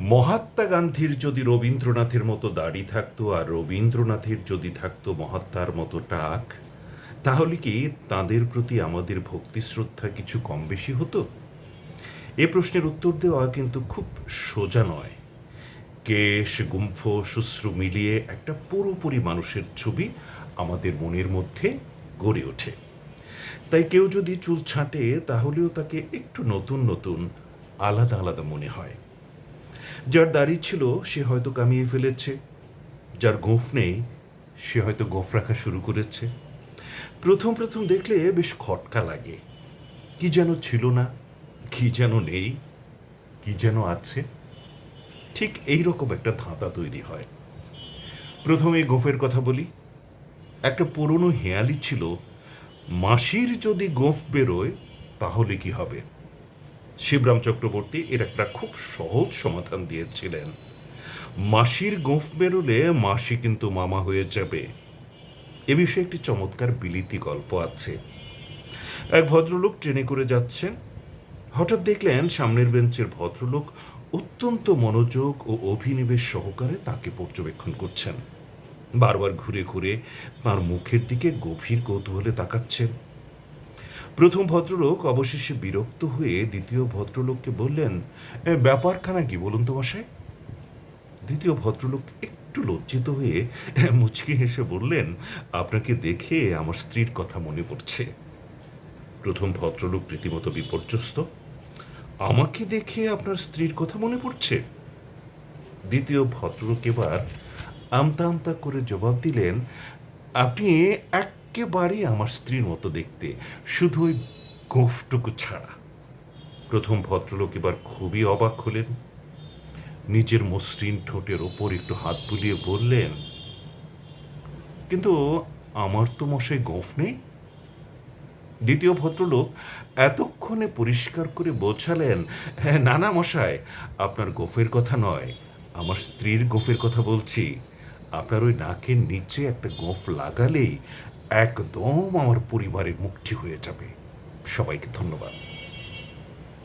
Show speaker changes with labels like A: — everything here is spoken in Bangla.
A: মহাত্মা গান্ধীর যদি রবীন্দ্রনাথের মতো দাড়ি থাকতো আর রবীন্দ্রনাথের যদি থাকতো মহাত্মার মতো টাক, তাহলে কি তাঁদের প্রতি আমাদের ভক্তি শ্রদ্ধা কিছু কম বেশি হতো? এ প্রশ্নের উত্তর দেওয়া কিন্তু খুব সোজা নয়। কেশ গুম্ফ শুশ্রু মিলিয়ে একটা পুরোপুরি মানুষের ছবি আমাদের মনের মধ্যে গড়ে ওঠে। তাই কেউ যদি চুল ছাঁটে তাহলেও তাকে একটু নতুন নতুন, আলাদা আলাদা মনে হয়। যার দাড়ি ছিল সে হয়তো কামিয়ে ফেলেছে, যার গোঁফ নেই সে হয়তো গোঁফ রাখা শুরু করেছে। প্রথম প্রথম দেখলে বেশ খটকা লাগে, কি যেন ছিল না, কি যেন নেই, কি যেন আছে। ঠিক এই রকম একটা ধাঁধা তৈরি হয়। প্রথমে গোঁফের কথা বলি। একটা পুরনো হেঁয়ালি ছিল, মাসির যদি গোঁফ বেরোয় তাহলে কি হবে। শিবরাম চক্রবর্তী এর একটা খুব সহজ সমাধান দিয়েছিলেন। মাসির গোঁফ বেরোলে মাসি কিন্তু মামা হয়ে যাবে। এ বিষয়ে একটি চমৎকার বিলিতি গল্প আছে। এক ভদ্রলোক ট্রেনে করে যাচ্ছেন। হঠাৎ দেখলেন সামনের বেঞ্চের ভদ্রলোক অত্যন্ত মনোযোগ ও অভিনিবেশ সহকারে তাকে পর্যবেক্ষণ করছেন। বারবার ঘুরে ঘুরে তাঁর মুখের দিকে গভীর কৌতূহলে তাকাচ্ছেন। প্রথম ভদ্রলোক অবশেষে বিরক্ত হয়ে দ্বিতীয় ভদ্রলোককে বললেন, ব্যাপারখানা কি বলুন তো মশাই?" দ্বিতীয় ভদ্রলোক একটু লজ্জিত হয়ে মুচকি হেসে বললেন, "আপনাকে দেখে আমার স্ত্রীর কথা মনে পড়ছে।" প্রথম ভদ্রলোক রীতিমতো বিপর্যস্ত। "আমাকে দেখে আপনার স্ত্রীর কথা মনে পড়ছে?" দ্বিতীয় ভদ্রলোক এবার আমতা আমতা করে জবাব দিলেন, "আপনি এক্কেবারেই আমার স্ত্রীর মতো দেখতে, শুধু ওই গোঁফটুকু ছাড়া।" প্রথম ভদ্রলোক এবার খুবই অবাক হলেন। নিজের মসৃণ ঠোঁটের ওপর একটু হাত বুলিয়ে বললেন, "কিন্তু আমার তো মশাই গোঁফ নেই।" দ্বিতীয় ভদ্রলোক এতক্ষণে পরিষ্কার করে বোঝালেন, "হ্যাঁ, না না মশাই, আপনার গোঁফের কথা নয়, আমার স্ত্রীর গোঁফের কথা বলছি। আপনার ওই নাকের নিচে একটা গোঁফ লাগালেই একদম আমার পরিবারের মুখটি হয়ে যাবে।" সবাইকে ধন্যবাদ।